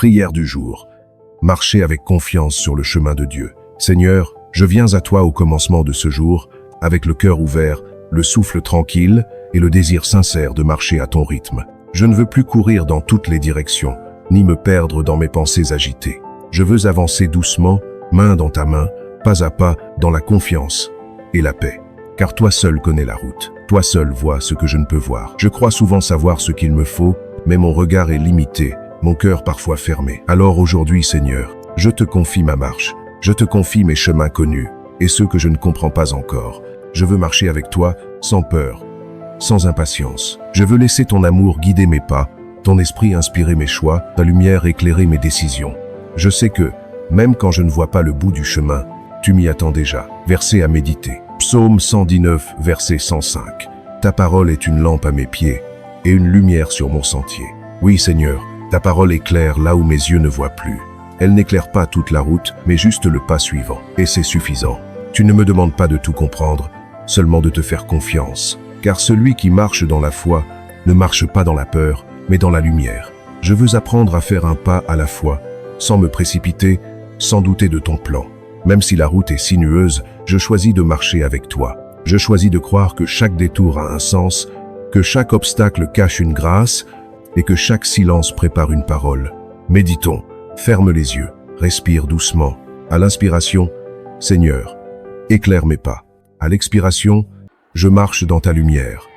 Prière du jour. Marcher avec confiance sur le chemin de Dieu. Seigneur, je viens à toi au commencement de ce jour, avec le cœur ouvert, le souffle tranquille et le désir sincère de marcher à ton rythme. Je ne veux plus courir dans toutes les directions, ni me perdre dans mes pensées agitées. Je veux avancer doucement, main dans ta main, pas à pas, dans la confiance et la paix. Car toi seul connais la route. Toi seul vois ce que je ne peux voir. Je crois souvent savoir ce qu'il me faut, mais mon regard est limité, mon cœur parfois fermé. Alors aujourd'hui, Seigneur, je te confie ma marche. Je te confie mes chemins connus et ceux que je ne comprends pas encore. Je veux marcher avec toi sans peur, sans impatience. Je veux laisser ton amour guider mes pas, ton esprit inspirer mes choix, ta lumière éclairer mes décisions. Je sais que, même quand je ne vois pas le bout du chemin, tu m'y attends déjà. Verset à méditer. Psaume 119, verset 105. Ta parole est une lampe à mes pieds et une lumière sur mon sentier. Oui, Seigneur, ta parole éclaire là où mes yeux ne voient plus. Elle n'éclaire pas toute la route, mais juste le pas suivant. Et c'est suffisant. Tu ne me demandes pas de tout comprendre, seulement de te faire confiance. Car celui qui marche dans la foi ne marche pas dans la peur, mais dans la lumière. Je veux apprendre à faire un pas à la fois, sans me précipiter, sans douter de ton plan. Même si la route est sinueuse, je choisis de marcher avec toi. Je choisis de croire que chaque détour a un sens, que chaque obstacle cache une grâce et que chaque silence prépare une parole. Méditons, ferme les yeux, respire doucement. À l'inspiration, Seigneur, éclaire mes pas. À l'expiration, je marche dans ta lumière.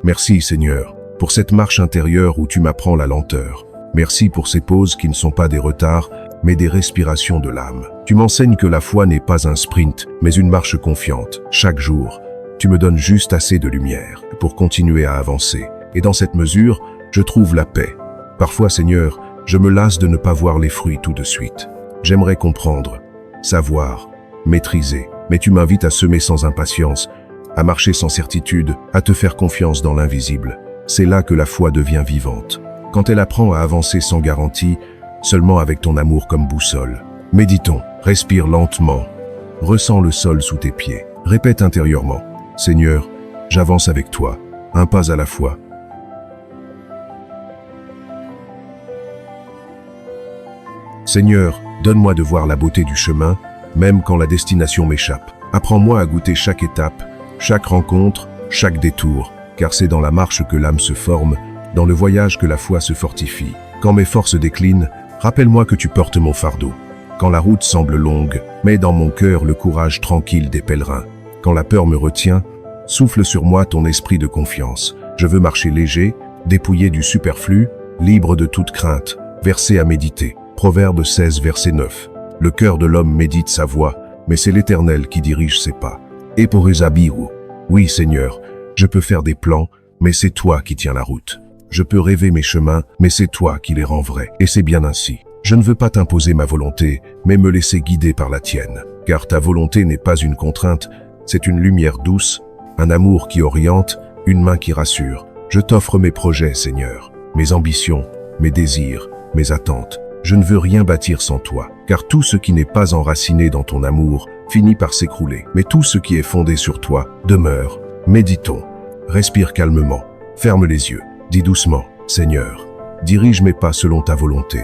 Merci, Seigneur, pour cette marche intérieure où tu m'apprends la lenteur. Merci pour ces pauses qui ne sont pas des retards, mais des respirations de l'âme. Tu m'enseignes que la foi n'est pas un sprint, mais une marche confiante. Chaque jour, tu me donnes juste assez de lumière pour continuer à avancer. Et dans cette mesure, je trouve la paix. Parfois, Seigneur, je me lasse de ne pas voir les fruits tout de suite. J'aimerais comprendre, savoir, maîtriser, mais tu m'invites à semer sans impatience, à marcher sans certitude, à te faire confiance dans l'invisible. C'est là que la foi devient vivante. Quand elle apprend à avancer sans garantie, seulement avec ton amour comme boussole. Méditons, respire lentement, ressens le sol sous tes pieds. Répète intérieurement, Seigneur, j'avance avec toi, un pas à la fois. Seigneur, donne-moi de voir la beauté du chemin, même quand la destination m'échappe. Apprends-moi à goûter chaque étape, chaque rencontre, chaque détour, car c'est dans la marche que l'âme se forme, dans le voyage que la foi se fortifie. Quand mes forces déclinent, rappelle-moi que tu portes mon fardeau. Quand la route semble longue, mets dans mon cœur le courage tranquille des pèlerins. Quand la peur me retient, souffle sur moi ton esprit de confiance. Je veux marcher léger, dépouillé du superflu, libre de toute crainte. Verset à méditer. Proverbe 16, verset 9. Le cœur de l'homme médite sa voie, mais c'est l'Éternel qui dirige ses pas. Et pour Esabiru, oui Seigneur, je peux faire des plans, mais c'est toi qui tiens la route. Je peux rêver mes chemins, mais c'est toi qui les rends vrais. Et c'est bien ainsi. Je ne veux pas t'imposer ma volonté, mais me laisser guider par la tienne. Car ta volonté n'est pas une contrainte, c'est une lumière douce, un amour qui oriente, une main qui rassure. Je t'offre mes projets, Seigneur, mes ambitions, mes désirs, mes attentes. Je ne veux rien bâtir sans toi, car tout ce qui n'est pas enraciné dans ton amour finit par s'écrouler. Mais tout ce qui est fondé sur toi demeure. Méditons, respire calmement, ferme les yeux. Dis doucement, Seigneur, dirige mes pas selon ta volonté.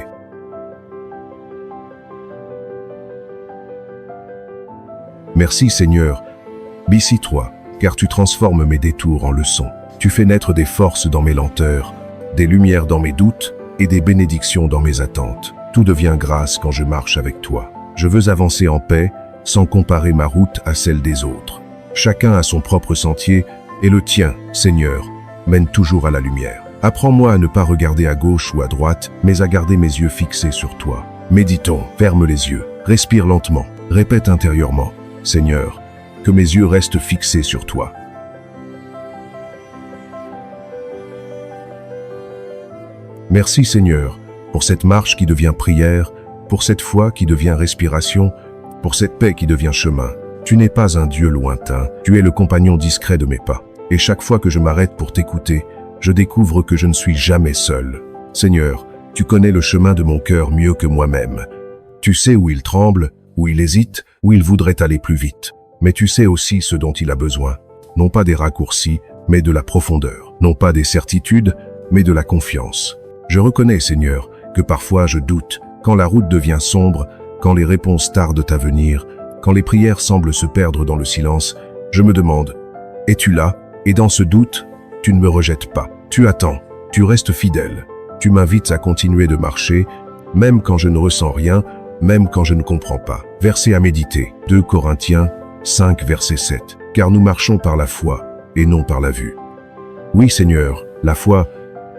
Merci Seigneur, bissis-toi, car tu transformes mes détours en leçons. Tu fais naître des forces dans mes lenteurs, des lumières dans mes doutes et des bénédictions dans mes attentes. Tout devient grâce quand je marche avec toi. Je veux avancer en paix, sans comparer ma route à celle des autres. Chacun a son propre sentier, et le tien, Seigneur, mène toujours à la lumière. Apprends-moi à ne pas regarder à gauche ou à droite, mais à garder mes yeux fixés sur toi. Méditons, ferme les yeux, respire lentement, répète intérieurement, Seigneur, que mes yeux restent fixés sur toi. Merci Seigneur, pour cette marche qui devient prière, pour cette foi qui devient respiration, pour cette paix qui devient chemin. Tu n'es pas un Dieu lointain, tu es le compagnon discret de mes pas. Et chaque fois que je m'arrête pour t'écouter, je découvre que je ne suis jamais seul. Seigneur, tu connais le chemin de mon cœur mieux que moi-même. Tu sais où il tremble, où il hésite, où il voudrait aller plus vite. Mais tu sais aussi ce dont il a besoin. Non pas des raccourcis, mais de la profondeur. Non pas des certitudes, mais de la confiance. Je reconnais, Seigneur, que parfois je doute, quand la route devient sombre, quand les réponses tardent à venir, quand les prières semblent se perdre dans le silence, je me demande, es-tu là? Et dans ce doute, tu ne me rejettes pas. Tu attends, tu restes fidèle. Tu m'invites à continuer de marcher, même quand je ne ressens rien, même quand je ne comprends pas. Verset à méditer. 2 Corinthiens 5, verset 7. Car nous marchons par la foi et non par la vue. Oui, Seigneur, la foi,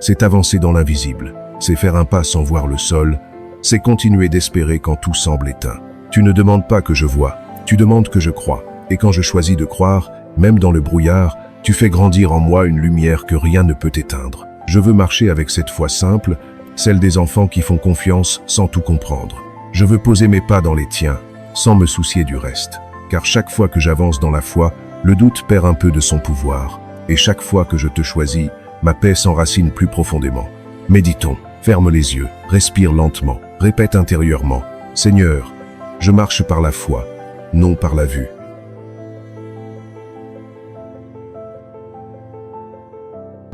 c'est avancer dans l'invisible. C'est faire un pas sans voir le sol. C'est continuer d'espérer quand tout semble éteint. Tu ne demandes pas que je vois, tu demandes que je croie. Et quand je choisis de croire, même dans le brouillard, tu fais grandir en moi une lumière que rien ne peut éteindre. Je veux marcher avec cette foi simple, celle des enfants qui font confiance sans tout comprendre. Je veux poser mes pas dans les tiens, sans me soucier du reste. Car chaque fois que j'avance dans la foi, le doute perd un peu de son pouvoir. Et chaque fois que je te choisis, ma paix s'enracine plus profondément. Méditons, ferme les yeux, respire lentement, répète intérieurement. Seigneur, je marche par la foi, non par la vue.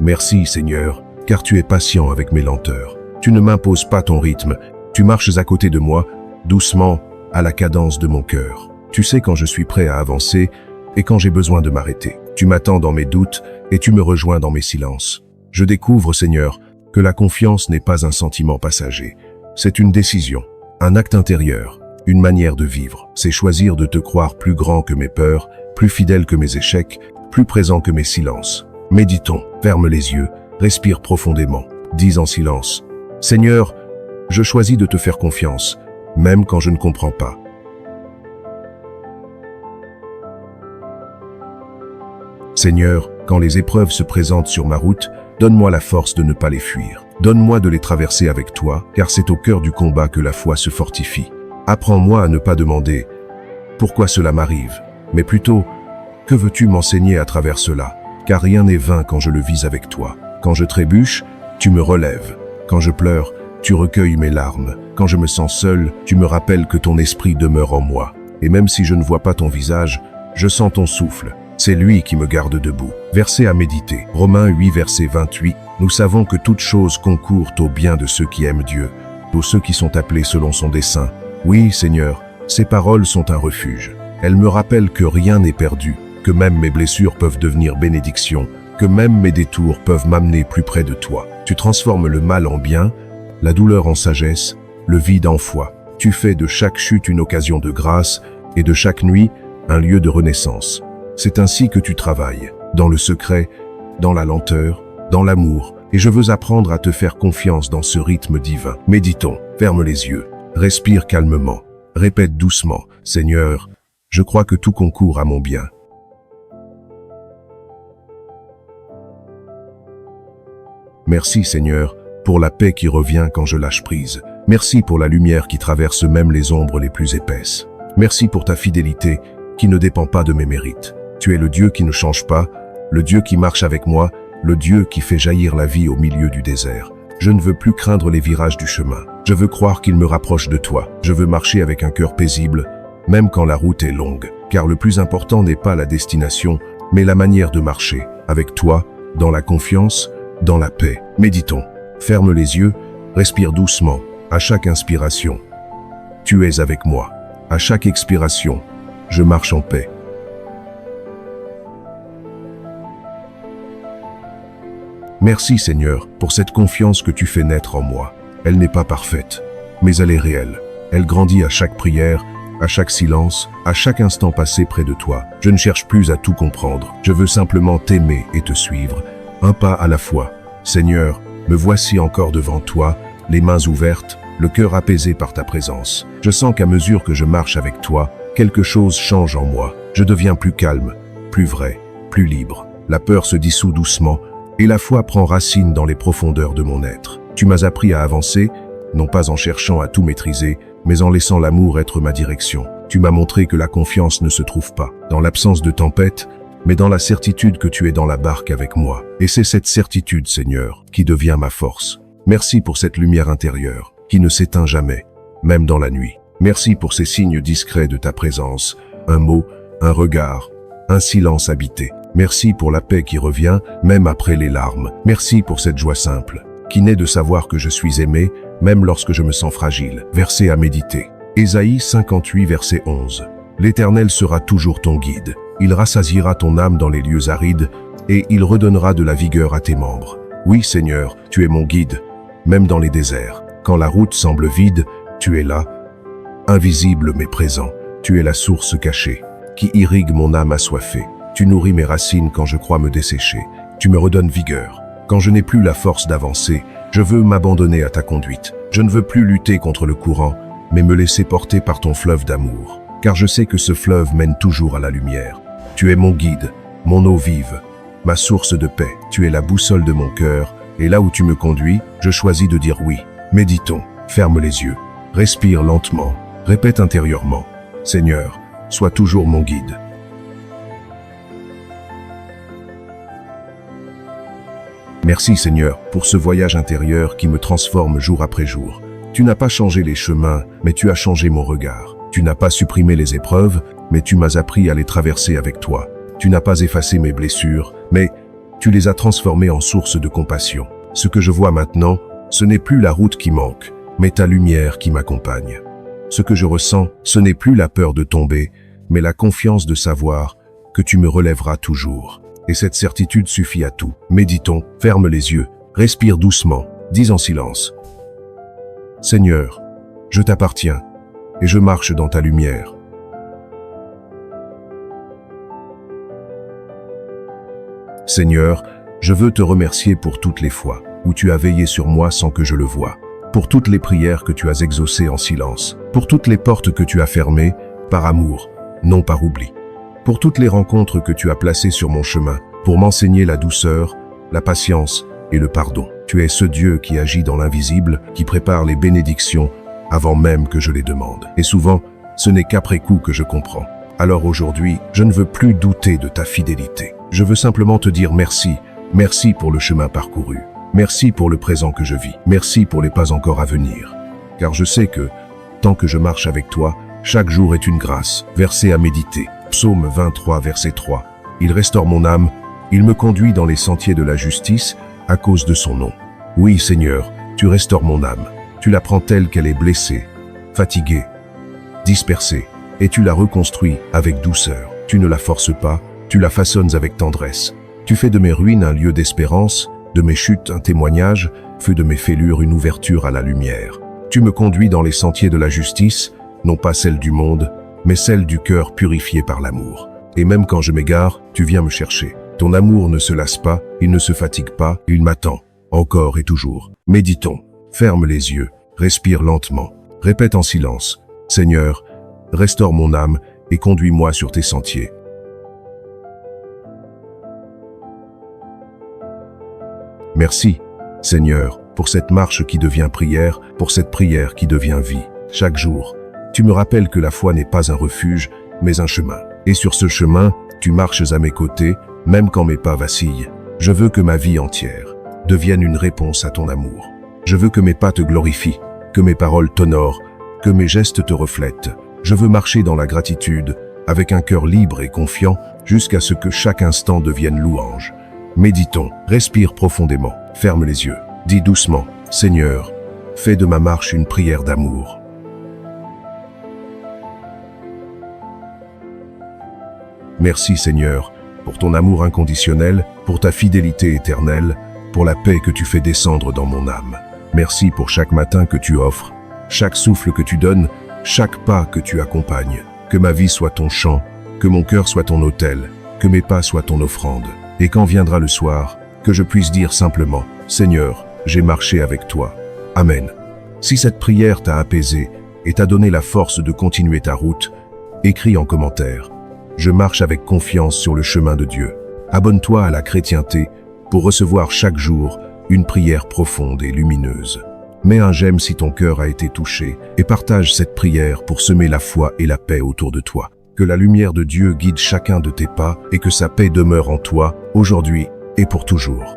Merci, Seigneur, car tu es patient avec mes lenteurs. Tu ne m'imposes pas ton rythme, tu marches à côté de moi, doucement, à la cadence de mon cœur. Tu sais quand je suis prêt à avancer et quand j'ai besoin de m'arrêter. Tu m'attends dans mes doutes et tu me rejoins dans mes silences. Je découvre, Seigneur, que la confiance n'est pas un sentiment passager. C'est une décision, un acte intérieur, une manière de vivre. C'est choisir de te croire plus grand que mes peurs, plus fidèle que mes échecs, plus présent que mes silences. Méditons, ferme les yeux, respire profondément, dis en silence. Seigneur, je choisis de te faire confiance, même quand je ne comprends pas. Seigneur, quand les épreuves se présentent sur ma route, donne-moi la force de ne pas les fuir. Donne-moi de les traverser avec toi, car c'est au cœur du combat que la foi se fortifie. Apprends-moi à ne pas demander « Pourquoi cela m'arrive ?» mais plutôt « Que veux-tu m'enseigner à travers cela ?» Car rien n'est vain quand je le vis avec toi. Quand je trébuche, tu me relèves. Quand je pleure, tu recueilles mes larmes. Quand je me sens seul, tu me rappelles que ton esprit demeure en moi. Et même si je ne vois pas ton visage, je sens ton souffle. C'est lui qui me garde debout. Verset à méditer. Romains 8, verset 28. Nous savons que toutes choses concourent au bien de ceux qui aiment Dieu, tous ceux qui sont appelés selon son dessein. Oui, Seigneur, ces paroles sont un refuge. Elles me rappellent que rien n'est perdu, que même mes blessures peuvent devenir bénédictions, que même mes détours peuvent m'amener plus près de toi. Tu transformes le mal en bien, la douleur en sagesse, le vide en foi. Tu fais de chaque chute une occasion de grâce et de chaque nuit un lieu de renaissance. C'est ainsi que tu travailles, dans le secret, dans la lenteur, dans l'amour, et je veux apprendre à te faire confiance dans ce rythme divin. Méditons, ferme les yeux, respire calmement, répète doucement, Seigneur, je crois que tout concourt à mon bien. Merci, Seigneur, pour la paix qui revient quand je lâche prise. Merci pour la lumière qui traverse même les ombres les plus épaisses. Merci pour ta fidélité qui ne dépend pas de mes mérites. Tu es le Dieu qui ne change pas, le Dieu qui marche avec moi, le Dieu qui fait jaillir la vie au milieu du désert. Je ne veux plus craindre les virages du chemin. Je veux croire qu'il me rapproche de toi. Je veux marcher avec un cœur paisible, même quand la route est longue. Car le plus important n'est pas la destination, mais la manière de marcher. Avec toi, dans la confiance, dans la paix. Méditons. Ferme les yeux, respire doucement. À chaque inspiration, tu es avec moi. À chaque expiration, je marche en paix. Merci Seigneur pour cette confiance que tu fais naître en moi. Elle n'est pas parfaite, mais elle est réelle. Elle grandit à chaque prière, à chaque silence, à chaque instant passé près de toi. Je ne cherche plus à tout comprendre. Je veux simplement t'aimer et te suivre, un pas à la fois. Seigneur, me voici encore devant toi, les mains ouvertes, le cœur apaisé par ta présence. Je sens qu'à mesure que je marche avec toi, quelque chose change en moi. Je deviens plus calme, plus vrai, plus libre. La peur se dissout doucement et la foi prend racine dans les profondeurs de mon être. Tu m'as appris à avancer, non pas en cherchant à tout maîtriser, mais en laissant l'amour être ma direction. Tu m'as montré que la confiance ne se trouve pas dans l'absence de tempête, mais dans la certitude que tu es dans la barque avec moi. Et c'est cette certitude, Seigneur, qui devient ma force. Merci pour cette lumière intérieure, qui ne s'éteint jamais, même dans la nuit. Merci pour ces signes discrets de ta présence, un mot, un regard, un silence habité. Merci pour la paix qui revient, même après les larmes. Merci pour cette joie simple, qui naît de savoir que je suis aimé, même lorsque je me sens fragile. Verset à méditer. Ésaïe 58, verset 11. L'Éternel sera toujours ton guide. Il rassasiera ton âme dans les lieux arides, et il redonnera de la vigueur à tes membres. Oui, Seigneur, tu es mon guide, même dans les déserts. Quand la route semble vide, tu es là, invisible mais présent. Tu es la source cachée, qui irrigue mon âme assoiffée. Tu nourris mes racines quand je crois me dessécher. Tu me redonnes vigueur. Quand je n'ai plus la force d'avancer, je veux m'abandonner à ta conduite. Je ne veux plus lutter contre le courant, mais me laisser porter par ton fleuve d'amour. Car je sais que ce fleuve mène toujours à la lumière. Tu es mon guide, mon eau vive, ma source de paix. Tu es la boussole de mon cœur, et là où tu me conduis, je choisis de dire oui. Méditons, ferme les yeux, respire lentement, répète intérieurement. Seigneur, sois toujours mon guide. Merci Seigneur pour ce voyage intérieur qui me transforme jour après jour. Tu n'as pas changé les chemins, mais tu as changé mon regard. Tu n'as pas supprimé les épreuves, mais tu m'as appris à les traverser avec toi. Tu n'as pas effacé mes blessures, mais tu les as transformées en source de compassion. Ce que je vois maintenant, ce n'est plus la route qui manque, mais ta lumière qui m'accompagne. Ce que je ressens, ce n'est plus la peur de tomber, mais la confiance de savoir que tu me relèveras toujours. Et cette certitude suffit à tout. Méditons, ferme les yeux, respire doucement, dis en silence. Seigneur, je t'appartiens et je marche dans ta lumière. Seigneur, je veux te remercier pour toutes les fois où tu as veillé sur moi sans que je le voie, pour toutes les prières que tu as exaucées en silence, pour toutes les portes que tu as fermées par amour, non par oubli, pour toutes les rencontres que tu as placées sur mon chemin, pour m'enseigner la douceur, la patience et le pardon. Tu es ce Dieu qui agit dans l'invisible, qui prépare les bénédictions avant même que je les demande. Et souvent, ce n'est qu'après coup que je comprends. Alors aujourd'hui, je ne veux plus douter de ta fidélité. Je veux simplement te dire merci. Merci pour le chemin parcouru. Merci pour le présent que je vis. Merci pour les pas encore à venir. Car je sais que, tant que je marche avec toi, chaque jour est une grâce. Verset à méditer. Psaume 23, verset 3. Il restaure mon âme, il me conduit dans les sentiers de la justice à cause de son nom. Oui, Seigneur, tu restaures mon âme. Tu la prends telle qu'elle est blessée, fatiguée, dispersée, et tu la reconstruis avec douceur. Tu ne la forces pas, tu la façonnes avec tendresse. Tu fais de mes ruines un lieu d'espérance, de mes chutes un témoignage, fais de mes fêlures une ouverture à la lumière. Tu me conduis dans les sentiers de la justice, non pas celle du monde, mais celle du cœur purifié par l'amour. Et même quand je m'égare, tu viens me chercher. Ton amour ne se lasse pas, il ne se fatigue pas, il m'attend, encore et toujours. Méditons, ferme les yeux, respire lentement, répète en silence. Seigneur, restaure mon âme et conduis-moi sur tes sentiers. Merci, Seigneur, pour cette marche qui devient prière, pour cette prière qui devient vie. Chaque jour, tu me rappelles que la foi n'est pas un refuge, mais un chemin. Et sur ce chemin, tu marches à mes côtés, même quand mes pas vacillent. Je veux que ma vie entière devienne une réponse à ton amour. Je veux que mes pas te glorifient, que mes paroles t'honorent, que mes gestes te reflètent. Je veux marcher dans la gratitude, avec un cœur libre et confiant, jusqu'à ce que chaque instant devienne louange. Méditons, respire profondément, ferme les yeux, dis doucement, Seigneur, fais de ma marche une prière d'amour. Merci Seigneur, pour ton amour inconditionnel, pour ta fidélité éternelle, pour la paix que tu fais descendre dans mon âme. Merci pour chaque matin que tu offres, chaque souffle que tu donnes, chaque pas que tu accompagnes. Que ma vie soit ton chant, que mon cœur soit ton autel, que mes pas soient ton offrande. Et quand viendra le soir, que je puisse dire simplement, Seigneur, j'ai marché avec toi. Amen. Si cette prière t'a apaisé et t'a donné la force de continuer ta route, écris en commentaire. Je marche avec confiance sur le chemin de Dieu. Abonne-toi à la chrétienté pour recevoir chaque jour une prière profonde et lumineuse. Mets un j'aime si ton cœur a été touché et partage cette prière pour semer la foi et la paix autour de toi. Que la lumière de Dieu guide chacun de tes pas et que sa paix demeure en toi aujourd'hui et pour toujours.